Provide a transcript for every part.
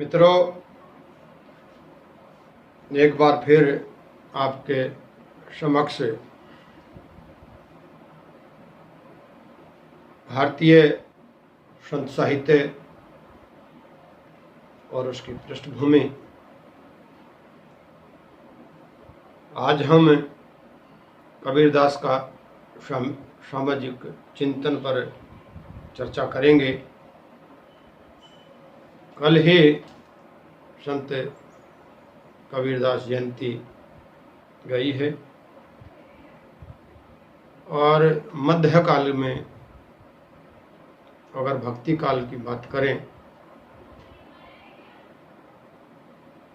मित्रों, एक बार फिर आपके समक्ष भारतीय संत साहित्य और उसकी पृष्ठभूमि, आज हम कबीरदास का सामाजिक चिंतन पर चर्चा करेंगे। कल ही संत कबीरदास जयंती गई है और मध्यकाल में अगर भक्ति काल की बात करें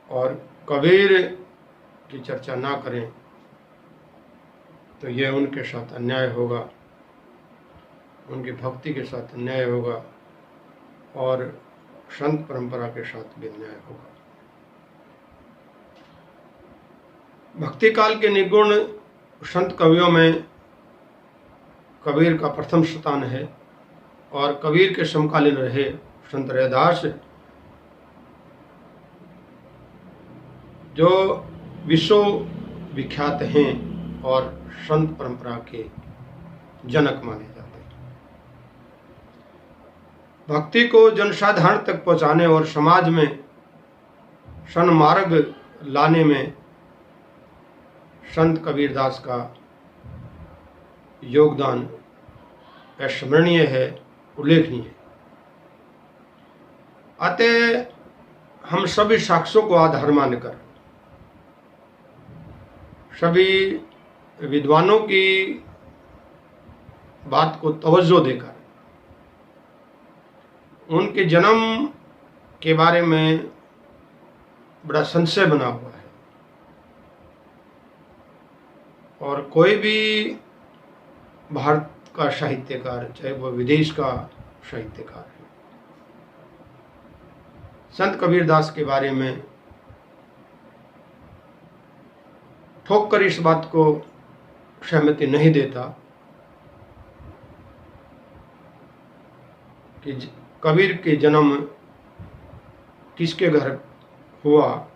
और कबीर की चर्चा ना करें तो यह उनके साथ अन्याय होगा, उनकी भक्ति के साथ अन्याय होगा और संत परंपरा के साथ भी अन्याय होगा। भक्ति काल के निगुण संत कवियों में कबीर का प्रथम स्थान है और कबीर के समकालीन रहे संत रैदास, जो विश्व विख्यात हैं और संत परंपरा के जनक माने जाते हैं। भक्ति को जनसाधारण तक पहुंचाने और समाज में सन्मार्ग लाने में संत कबीरदास का योगदान स्मरणीय है, उल्लेखनीय है। अतः हम सभी साक्ष्यों को आधार मानकर, सभी विद्वानों की बात को तवज्जो देकर, उनके जन्म के बारे में बड़ा संशय बना हुआ है और कोई भी भारत का साहित्यकार, चाहे वो विदेश का साहित्यकार है, संत कबीरदास के बारे में ठोक कर इस बात को सहमति नहीं देता कि कबीर के जन्म किसके घर हुआ,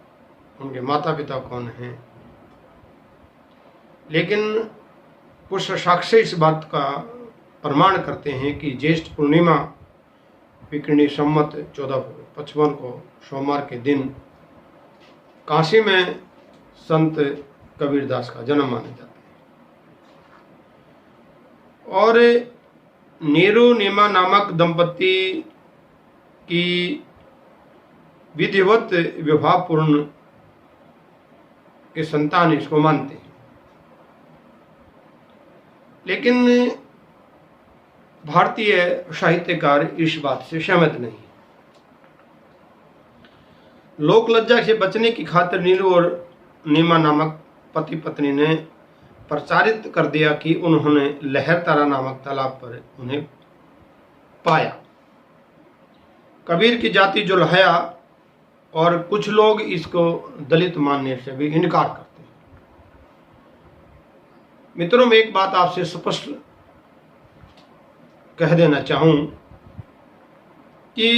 उनके माता पिता कौन हैं। लेकिन कुछ साक्ष्य इस बात का प्रमाण करते हैं कि ज्येष्ठ पूर्णिमा पिकनी सम्मत 1455 को सोमवार के दिन काशी में संत कबीरदास का जन्म माना जाता है और नीरू नीमा नामक दंपति की विधिवत विवाहपूर्ण के संतान इसको मानते हैं। लेकिन भारतीय साहित्यकार इस बात से सहमत नहीं। लोक लज्जा से बचने की खातिर नीरू और नीमा नामक पति पत्नी ने प्रचारित कर दिया कि उन्होंने लहरतारा नामक तालाब पर उन्हें पाया। कबीर की जाति जुल्हया और कुछ लोग इसको दलित मानने से भी इनकार करते हैं। मित्रों, मैं एक बात आपसे स्पष्ट कह देना चाहूं कि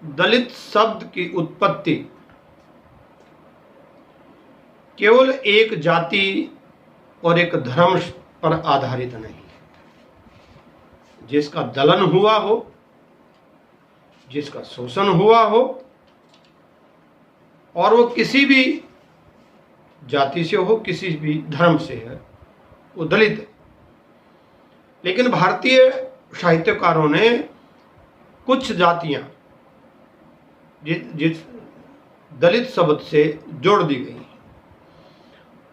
दलित शब्द की उत्पत्ति केवल एक जाति और एक धर्म पर आधारित नहीं है। जिसका दलन हुआ हो, जिसका शोषण हुआ हो और वो किसी भी जाति से हो, किसी भी धर्म से है, वो दलित है। लेकिन भारतीय साहित्यकारों ने कुछ जातियां जिस दलित शब्द से जोड़ दी गई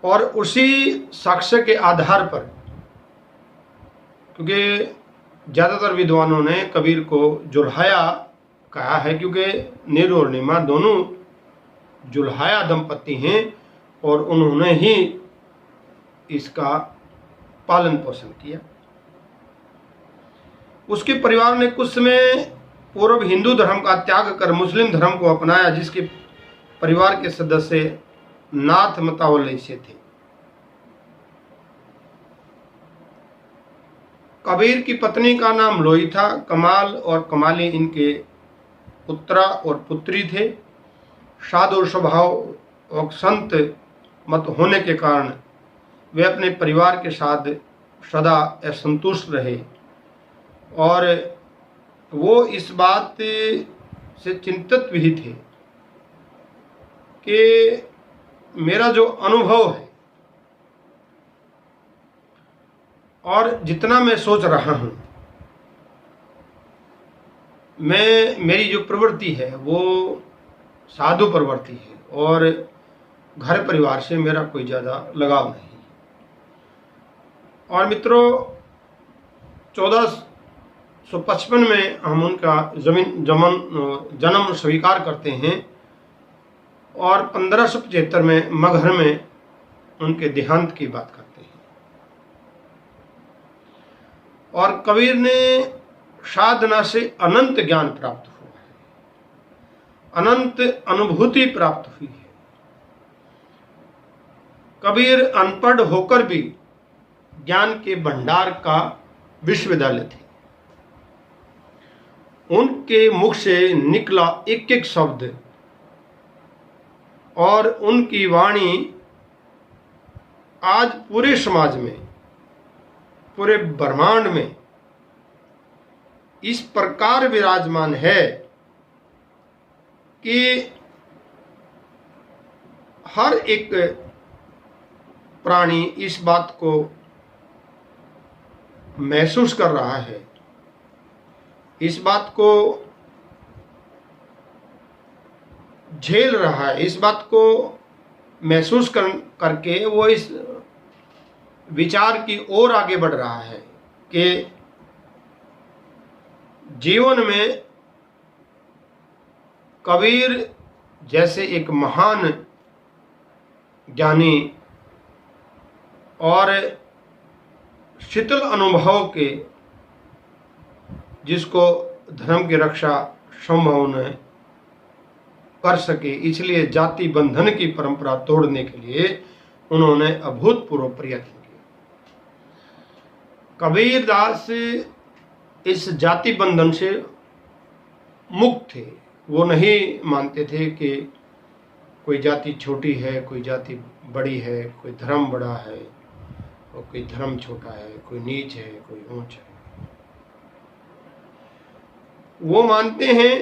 और उसी साक्ष्य के आधार पर, क्योंकि ज़्यादातर विद्वानों ने कबीर को जुल्हया कहा है क्योंकि नीरू और नीमा दोनों जुल्हया दंपति हैं और उन्होंने ही इसका पालन पोषण किया। उसके परिवार ने कुछ समय पूर्व हिंदू धर्म का त्याग कर मुस्लिम धर्म को अपनाया, जिसके परिवार के सदस्य नाथ मतावली से थे। कबीर की पत्नी का नाम लोई था। कमाल और कमाली इनके पुत्रा और पुत्री थे। साधु स्वभाव और संत मत होने के कारण वे अपने परिवार के साथ सदा असंतुष्ट रहे और वो इस बात से चिंतित भी थे कि मेरा जो अनुभव है और जितना मैं सोच रहा हूँ, मेरी जो प्रवृत्ति है वो साधु प्रवृत्ति है और घर परिवार से मेरा कोई ज़्यादा लगाव नहीं। और मित्रों, 1455 में हम उनका जन्म स्वीकार करते हैं और 1575 में मगहर में उनके देहांत की बात करते हैं। और कबीर ने साधना से अनंत ज्ञान प्राप्त हुआ है, अनंत अनुभूति प्राप्त हुई है। कबीर अनपढ़ होकर भी ज्ञान के भंडार का विश्वविद्यालय थे। उनके मुख से निकला एक एक शब्द और उनकी वाणी आज पूरे समाज में, पूरे ब्रह्मांड में इस प्रकार विराजमान है कि हर एक प्राणी इस बात को महसूस कर रहा है, इस बात को झेल रहा है, इस बात को महसूस करके वो इस विचार की ओर आगे बढ़ रहा है कि जीवन में कबीर जैसे एक महान ज्ञानी और शीतल अनुभव के, जिसको धर्म की रक्षा संभव न कर सके, इसलिए जाति बंधन की परंपरा तोड़ने के लिए उन्होंने अभूतपूर्व प्रयत्न किए। कबीर दास इस जाति बंधन से मुक्त थे। वो नहीं मानते थे कि कोई जाति छोटी है, कोई जाति बड़ी है, कोई धर्म बड़ा है और कोई धर्म छोटा है, कोई नीच है, कोई ऊंच है। वो मानते हैं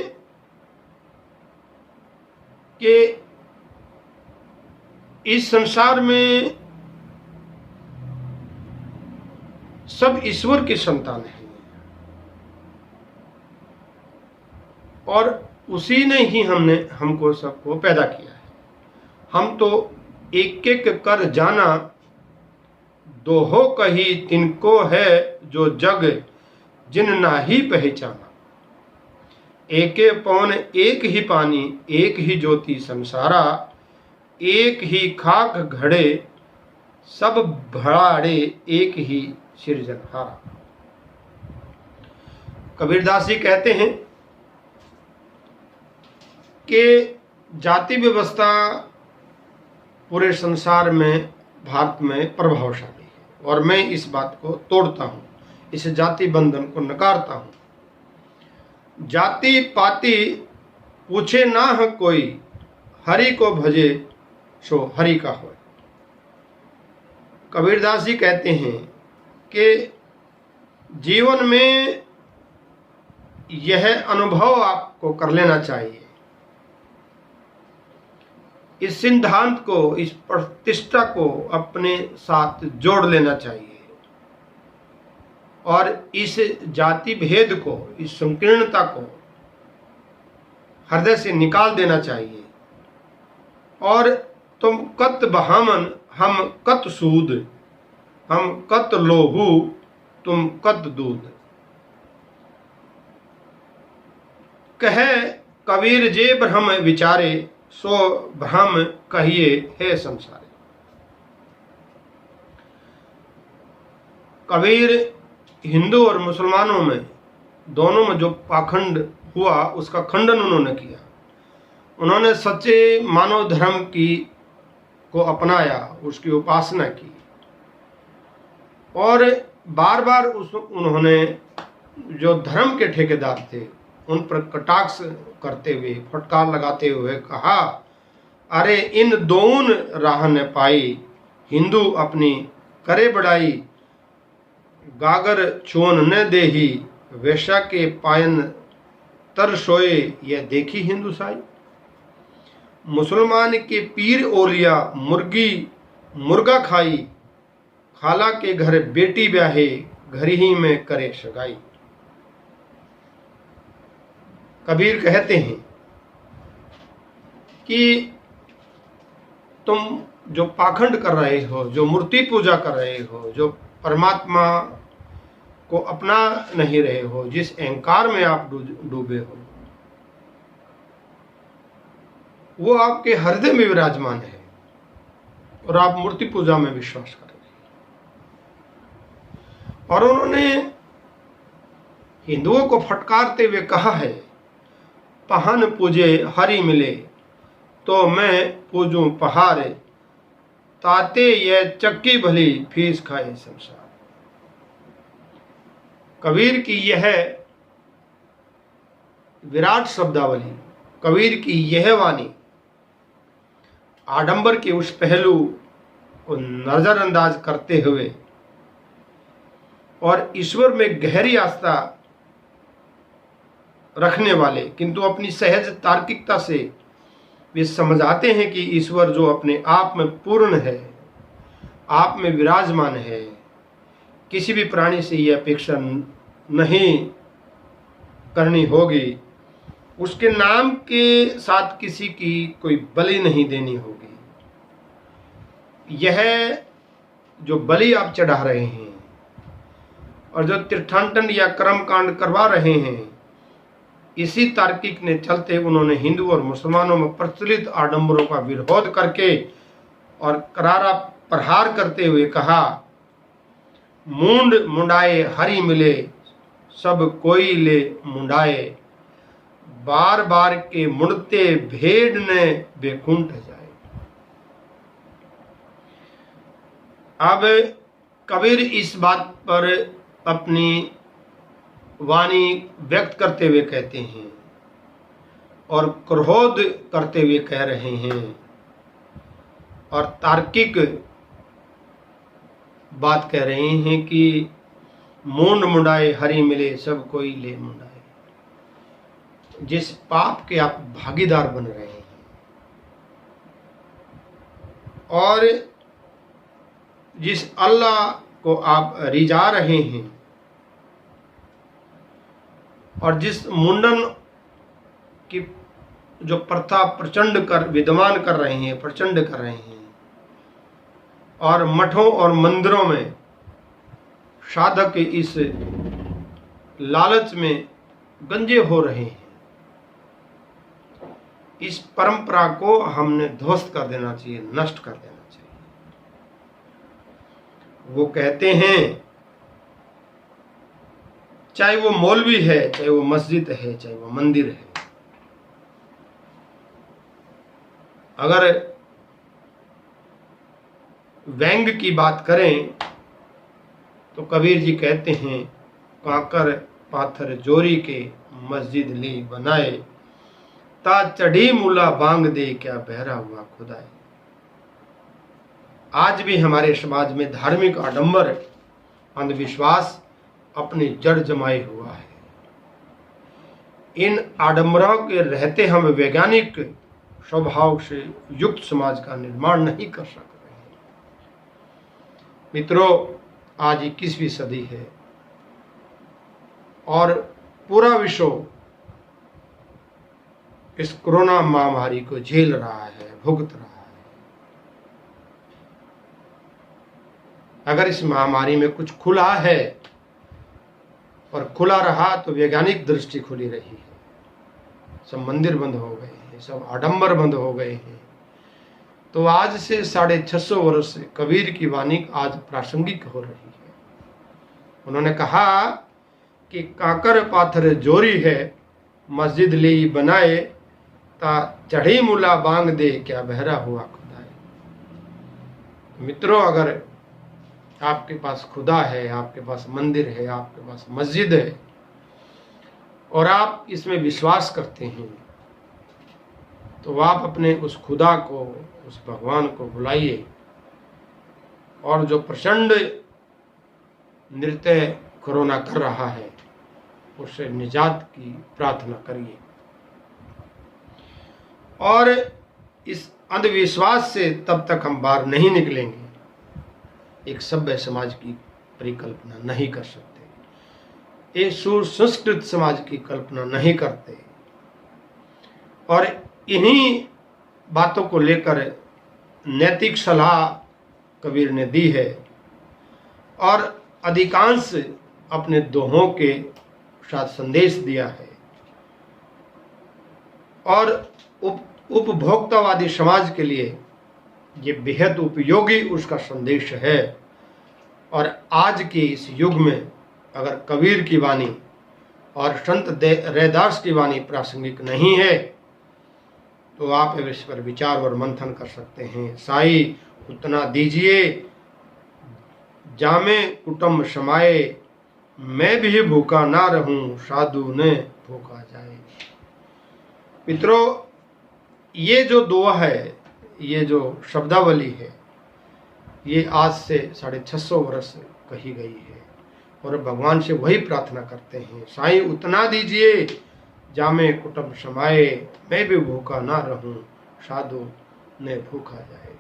कि इस संसार में सब ईश्वर की संतान है और उसी ने ही हमको सबको पैदा किया है। हम तो एक एक कर जाना, दोहो कही तिनको है जो जग जिन ना ही पहचाना। एके पवन एक ही पानी, एक ही ज्योति संसारा, एक ही खाक घड़े सब भड़ाड़े, एक ही सिरजनहारा। कबीरदास जी कहते हैं कि जाति व्यवस्था पूरे संसार में, भारत में प्रभावशाली है और मैं इस बात को तोड़ता हूँ, इस जाति बंधन को नकारता हूँ। जाति पाति पूछे ना है कोई, हरि को भजे सो हरि का हो। कबीरदास जी कहते हैं कि जीवन में यह अनुभव आपको कर लेना चाहिए, इस सिद्धांत को, इस प्रतिष्ठा को अपने साथ जोड़ लेना चाहिए और इस जाति भेद को, इस संकीर्णता को हृदय से निकाल देना चाहिए। और तुम कत बहामन हम कत सूद, हम कत लोहू तुम कत दूध। कहे कबीर जे ब्रह्म विचारे, सो ब्रह्म कहिए है संसारे। कबीर हिंदू और मुसलमानों में, दोनों में जो पाखंड हुआ उसका खंडन उन्होंने किया। उन्होंने सच्चे मानव धर्म को अपनाया, उसकी उपासना की और बार बार उन्होंने जो धर्म के ठेकेदार थे उन पर कटाक्ष करते हुए, फटकार लगाते हुए कहा, अरे इन दोन राह न पाई, हिंदू अपनी करे बढ़ाई, गागर चोन न देही, वैशा के पायन तर सोए, यह देखी हिंदू साई। मुसलमान के पीर ओलिया, मुर्गा खाई, खाला के घर बेटी ब्याहे, घर ही में करे सगाई। कबीर कहते हैं कि तुम जो पाखंड कर रहे हो, जो मूर्ति पूजा कर रहे हो, जो परमात्मा को अपना नहीं रहे हो, जिस अहंकार में आप डूबे हो, वो आपके हृदय में विराजमान है और आप मूर्ति पूजा में विश्वास कर रहे हैं। और उन्होंने हिंदुओं को फटकारते हुए कहा है, पहन पूजे हरि मिले, तो मैं पूजूं पहाड़, ताते यह चक्की भली, फीस खाए संसार। कबीर की यह विराट शब्दावली, कबीर की यह वाणी आडंबर के उस पहलू को नजरअंदाज करते हुए और ईश्वर में गहरी आस्था रखने वाले, किंतु अपनी सहज तार्किकता से वे समझाते हैं कि ईश्वर जो अपने आप में पूर्ण है, आप में विराजमान है, किसी भी प्राणी से यह अपेक्षा नहीं करनी होगी, उसके नाम के साथ किसी की कोई बलि नहीं देनी होगी। यह जो बलि आप चढ़ा रहे हैं और जो तीर्थाटन या कर्म कांड करवा रहे हैं, इसी तार्किक ने चलते उन्होंने हिंदू और मुसलमानों में प्रचलित आडंबरों का विरोध करके और करारा प्रहार करते हुए कहा, मूंड मुंडाए हरि मिले, सब कोई ले मुंडाए, बार बार के मुड़ते भेड़ ने बेकुंठ जाए। अब कबीर इस बात पर अपनी वाणी व्यक्त करते हुए कहते हैं और क्रोध करते हुए कह रहे हैं और तार्किक बात कह रहे हैं कि मूंड मुंडाए हरि मिले, सब कोई ले मुंडाए। जिस पाप के आप भागीदार बन रहे हैं और जिस अल्लाह को आप रिझा रहे हैं और जिस मुंडन की जो प्रथा प्रचंड कर विद्यमान कर रहे हैं, प्रचंड कर रहे हैं, और मठों और मंदिरों में साधक इस लालच में गंजे हो रहे हैं, इस परंपरा को हमने ध्वस्त कर देना चाहिए, नष्ट कर देना चाहिए। वो कहते हैं, चाहे वो मौलवी है, चाहे वो मस्जिद है, चाहे वो मंदिर है, अगर व्यंग की बात करें तो कबीर जी कहते हैं, काकर पाथर जोरी के, मस्जिद ली बनाए, ता चढ़ी मुला बांग दे, क्या बहरा हुआ खुदाए। आज भी हमारे समाज में धार्मिक आडंबर, अंधविश्वास अपनी जड़ जमाए हुआ है। इन आडंबरों के रहते हम वैज्ञानिक स्वभाव से युक्त समाज का निर्माण नहीं कर सकते। मित्रों, आज 21वीं सदी है और पूरा विश्व इस कोरोना महामारी को झेल रहा है, भुगत रहा है। अगर इस महामारी में कुछ खुला है और खुला रहा तो वैज्ञानिक दृष्टि खुली रही है। सब मंदिर बंद हो गए हैं, सब आडंबर बंद हो गए हैं। तो आज से 650 वर्ष से कबीर की वाणी आज प्रासंगिक हो रही है। उन्होंने कहा कि काकर पाथर जोरी है, मस्जिद ली बनाए, ता चढ़ी मुला बांग दे, क्या बहरा हुआ खुदाए। मित्रों, अगर आपके पास खुदा है, आपके पास मंदिर है, आपके पास मस्जिद है और आप इसमें विश्वास करते हैं, तो आप अपने उस खुदा को, उस भगवान को बुलाइए और जो प्रचंड नृत्य कोरोना कर रहा है उससे निजात की प्रार्थना करिए। और इस अंधविश्वास से तब तक हम बाहर नहीं निकलेंगे, एक सभ्य समाज की परिकल्पना नहीं कर सकते, एक सुसंस्कृत समाज की कल्पना नहीं करते। और इन्हीं बातों को लेकर नैतिक सलाह कबीर ने दी है और अधिकांश अपने दोहों के साथ संदेश दिया है। और उपभोक्तावादी समाज के लिए ये बेहद उपयोगी उसका संदेश है। और आज के इस युग में अगर कबीर की वाणी और संत रैदास की वाणी प्रासंगिक नहीं है तो आप इस पर विचार और मंथन कर सकते हैं। साई उतना दीजिए जामे कुटुंब समाए, मैं भी भूखा ना रहूं साधु ने भूखा जाए। मित्रों, ये जो दुआ है, ये जो शब्दावली है, ये आज से 650 वर्ष कही गई है और भगवान से वही प्रार्थना करते हैं, साईं उतना दीजिए जामे कुटुंब समाए, मैं भी भूखा ना रहूं साधु ने भूखा जाए।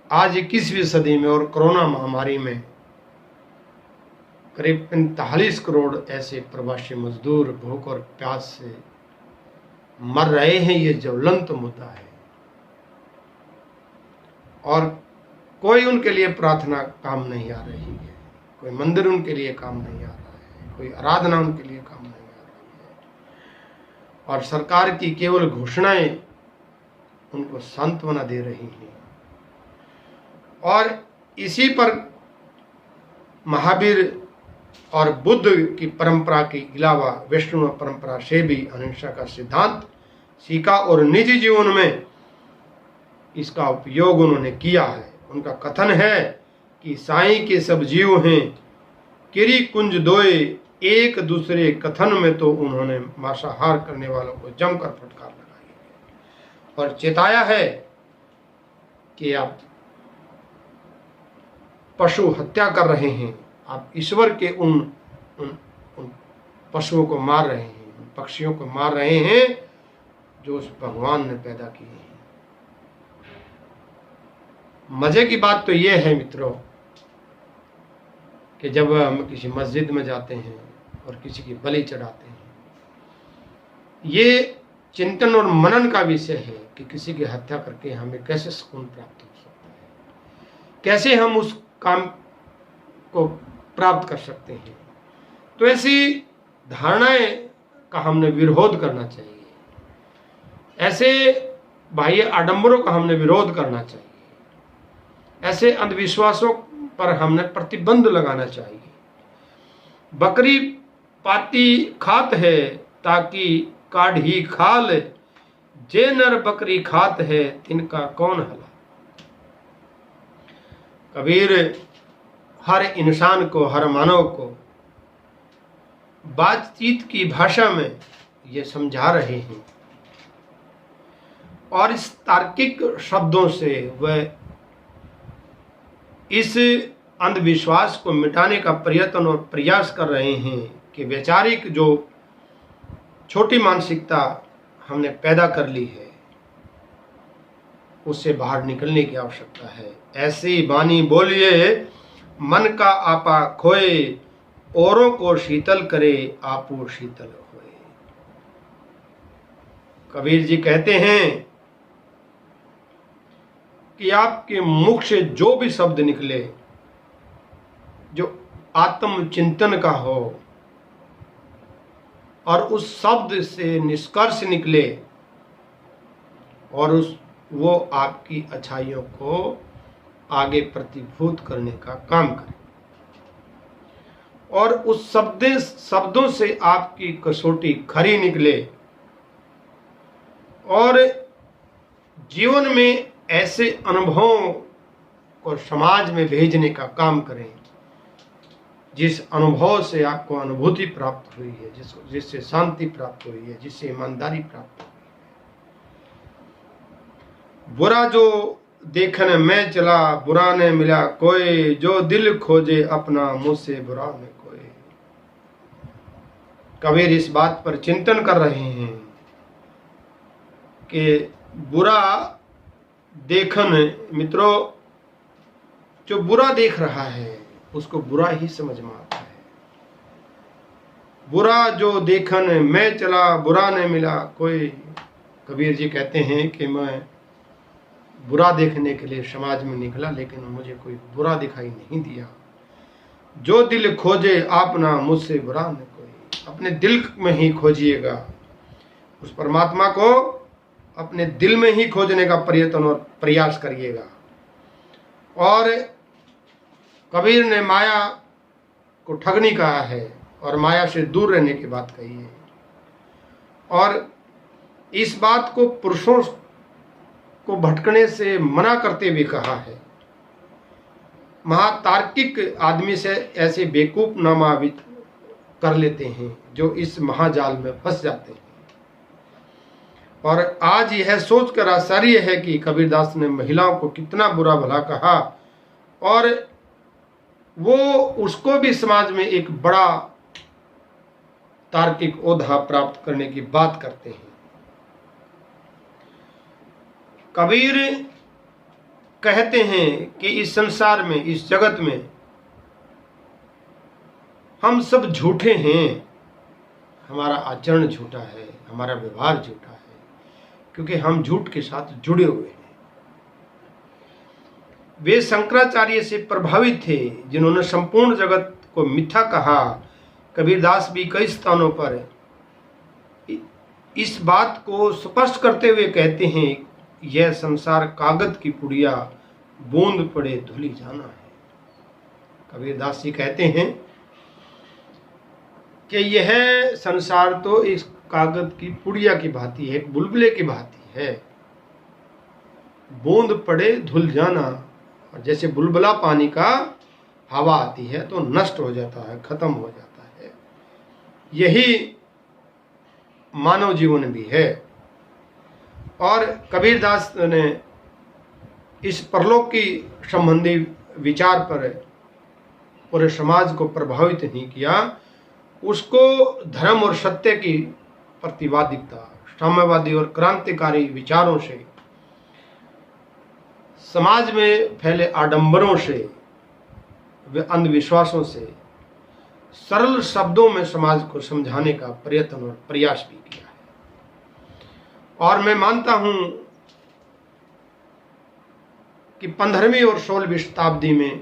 आज 21वीं सदी में और कोरोना महामारी में करीब 45 करोड़ ऐसे प्रवासी मजदूर भूख और प्यास से मर रहे हैं। ये ज्वलंत मुद्दा है और कोई उनके लिए प्रार्थना काम नहीं आ रही है, कोई मंदिर उनके लिए काम नहीं आ रहा है, कोई आराधना उनके लिए काम नहीं आ रही है और सरकार की केवल घोषणाएं उनको सांत्वना दे रही हैं। और इसी पर महावीर और बुद्ध की परंपरा के अलावा वैष्णव परंपरा से भी अहिंसा का सिद्धांत सीखा और निजी जीवन में इसका उपयोग उन्होंने किया है। उनका कथन है कि साईं के सब जीव हैं किरी कुंज दोए, एक दूसरे कथन में तो उन्होंने मांसाहार करने वालों को जमकर फटकार लगाई है और चेताया है कि आप पशु हत्या कर रहे हैं, आप ईश्वर के उन पशुओं को मार रहे हैं, उन पक्षियों को मार रहे हैं जो उस भगवान ने पैदा किए हैं। मजे की बात तो ये है मित्रों कि जब हम किसी मस्जिद में जाते हैं और किसी की बलि चढ़ाते हैं, ये चिंतन और मनन का विषय है कि किसी की हत्या करके हमें कैसे सुकून प्राप्त हो सकता है, कैसे हम उस काम को प्राप्त कर सकते हैं। तो ऐसी धारणाएं का हमने विरोध करना चाहिए, ऐसे बाह्य आडंबरों का हमने विरोध करना चाहिए, ऐसे अंधविश्वासों पर हमने प्रतिबंध लगाना चाहिए। बकरी पाती खात है ताकि काढ़ी खाल, जे नर बकरी खात है तिनका कौन हला। कबीर हर इंसान को, हर मानव को बातचीत की भाषा में ये समझा रहे हैं और इस तार्किक शब्दों से वह इस अंधविश्वास को मिटाने का प्रयत्न और प्रयास कर रहे हैं कि वैचारिक जो छोटी मानसिकता हमने पैदा कर ली है उससे बाहर निकलने की आवश्यकता है। ऐसी बानी बोलिए मन का आपा खोए, औरों को शीतल करे आपो शीतल होए। कबीर जी कहते हैं कि आपके मुख से जो भी शब्द निकले जो आत्मचिंतन का हो और उस शब्द से निष्कर्ष निकले और वो आपकी अच्छाइयों को आगे प्रतिभूत करने का काम करे और उस शब्दों से आपकी कसौटी खरी निकले और जीवन में ऐसे अनुभवों को समाज में भेजने का काम करें जिस अनुभव से आपको अनुभूति प्राप्त हुई है, जिससे शांति प्राप्त हुई है, जिससे ईमानदारी प्राप्त हुई है। बुरा जो देखने में चला, बुरा ने मिला कोई, जो दिल खोजे अपना मुझसे बुरा न कोई। कबीर इस बात पर चिंतन कर रहे हैं कि बुरा देखन, मित्रों, जो बुरा देख रहा है उसको बुरा ही समझ में आता है। बुरा जो देखन मैं चला, बुरा ने मिला कोई। कबीर जी कहते हैं कि मैं बुरा देखने के लिए समाज में निकला, लेकिन मुझे कोई बुरा दिखाई नहीं दिया। जो दिल खोजे अपना मुझसे बुरा न कोई। अपने दिल में ही खोजिएगा, उस परमात्मा को अपने दिल में ही खोजने का प्रयत्न और प्रयास करिएगा। और कबीर ने माया को ठगनी कहा है और माया से दूर रहने की बात कही है। और इस बात को पुरुषों को भटकने से मना करते हुए कहा है। महातार्किक आदमी से ऐसे बेवकूफ नामावित कर लेते हैं जो इस महाजाल में फंस जाते हैं। और आज यह सोचकर आश्चर्य है कि कबीरदास ने महिलाओं को कितना बुरा भला कहा, और वो उसको भी समाज में एक बड़ा तार्किक ओहदा प्राप्त करने की बात करते हैं। कबीर कहते हैं कि इस संसार में, इस जगत में हम सब झूठे हैं। हमारा आचरण झूठा है, हमारा व्यवहार झूठा है, क्योंकि हम झूठ के साथ जुड़े हुए हैं। वे शंकराचार्य से प्रभावित थे, जिन्होंने संपूर्ण जगत को मिथ्या कहा। कबीरदास भी कई स्थानों पर इस बात को स्पष्ट करते हुए कहते हैं, यह संसार कागज की पुड़िया, बूंद पड़े धुली जाना है। कबीरदास जी कहते हैं कि यह संसार तो इस कागज की पुड़िया की भांति है, एक बुलबुले की भांति है। बूंद पड़े धुल जाना, और जैसे बुलबुला पानी का हवा आती है तो नष्ट हो जाता है, खत्म हो जाता है। यही मानव जीवन भी है। और कबीरदास ने इस परलोक की संबंधी विचार पर पूरे समाज को प्रभावित नहीं किया, उसको धर्म और सत्य की प्रतिवादिकता, साम्यवादी और क्रांतिकारी विचारों से, समाज में फैले आडंबरों से, वे अंधविश्वासों से सरल शब्दों में समाज को समझाने का प्रयत्न और प्रयास भी किया है। और मैं मानता हूं कि 15वीं और 16वीं शताब्दी में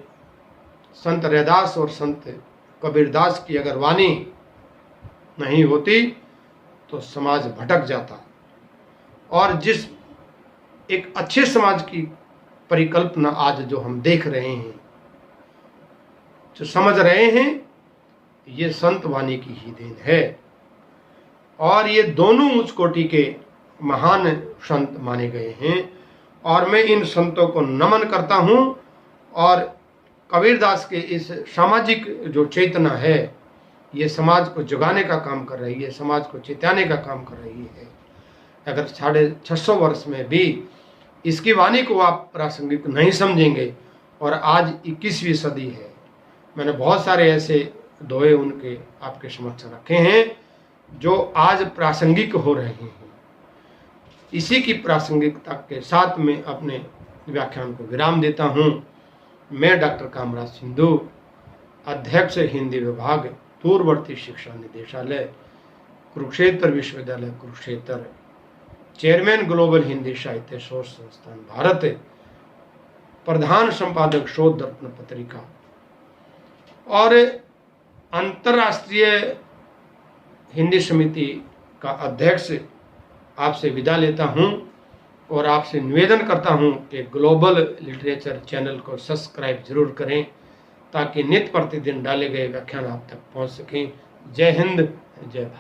संत रैदास और संत कबीरदास की अगर वाणी नहीं होती तो समाज भटक जाता। और जिस एक अच्छे समाज की परिकल्पना आज जो हम देख रहे हैं, जो समझ रहे हैं, ये संत वाणी की ही देन है। और ये दोनों उच्च कोटि के महान संत माने गए हैं, और मैं इन संतों को नमन करता हूं। और कबीरदास के इस सामाजिक जो चेतना है, ये समाज को जगाने का काम कर रही है, समाज को चेताने का काम कर रही है। अगर 650 वर्ष में भी इसकी वाणी को आप प्रासंगिक नहीं समझेंगे, और आज 21वीं सदी है, मैंने बहुत सारे ऐसे दोहे उनके आपके समक्ष रखे हैं जो आज प्रासंगिक हो रहे हैं। इसी की प्रासंगिकता के साथ मैं अपने व्याख्यान को विराम देता हूं। मैं डॉक्टर कामराज सिंधु, अध्यक्ष हिंदी विभाग, पूर्ववर्ती शिक्षा निदेशालय, कुरुक्षेत्र विश्वविद्यालय कुरुक्षेत्र, चेयरमैन ग्लोबल हिंदी साहित्य शोध संस्थान भारत, प्रधान संपादक शोध दर्पण पत्रिका, और अंतर्राष्ट्रीय हिंदी समिति का अध्यक्ष आपसे विदा लेता हूं। और आपसे निवेदन करता हूं कि ग्लोबल लिटरेचर चैनल को सब्सक्राइब जरूर करें, ताकि नित्य प्रतिदिन डाले गए व्याख्यान आप तक पहुंच सकें। जय हिंद, जय भारत।